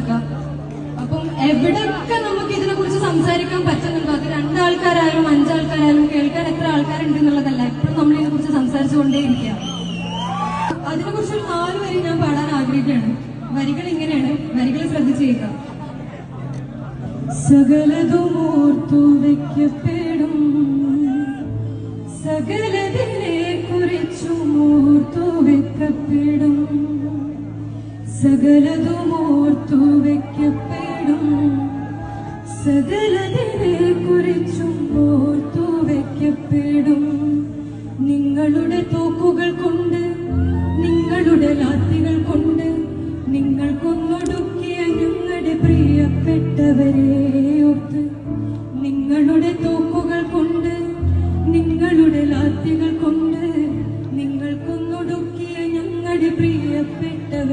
നോക്കാം. അപ്പം എവിടെയൊക്കെ നമുക്ക് ഇതിനെ കുറിച്ച് സംസാരിക്കാൻ പറ്റുന്നുണ്ടോ, അത് 2 ആൾക്കാരായാലും 5 ആൾക്കാരായാലും കേൾക്കാൻ എത്ര ആൾക്കാരുണ്ട് എന്നുള്ളതല്ല, എപ്പോഴും നമ്മൾ ഇതിനെ കുറിച്ച് സംസാരിച്ചുകൊണ്ടേയിരിക്കുക. അതിനെക്കുറിച്ചൊരു 4 വരി ഞാൻ പാടാൻ ആഗ്രഹിക്കുകയാണ്. വരികൾ ഇങ്ങനെയാണ്, വരികൾ ശ്രദ്ധിച്ചേക്കാം. സകലതും ഓർത്തു വയ്ക്കപ്പെടും, സകലതിനെ കുറിച്ചും ഓർത്തു വെക്കപ്പെടും, സകലതും ഓർത്തു വെക്കപ്പെടും, സകലതിനെ കുറിച്ചും ഓർത്തു വെക്കപ്പെടും. നിങ്ങളുടെ തോക്കുകൾ കൊണ്ട്, നിങ്ങളുടെ ലാത്തികൾ കൊണ്ട് നിങ്ങൾ കൊന്നൊടുക്കിയ ഞങ്ങളുടെ പ്രിയപ്പെട്ടവരെ ഓർത്ത്, നിങ്ങളുടെ തോക്കുകൾ കൊണ്ട്, നിങ്ങളുടെ ലാത്തികൾ കൊണ്ട് നിങ്ങൾ കൊന്നൊടുക്കിയ ഞങ്ങളുടെ പ്രിയപ്പെട്ടവരെ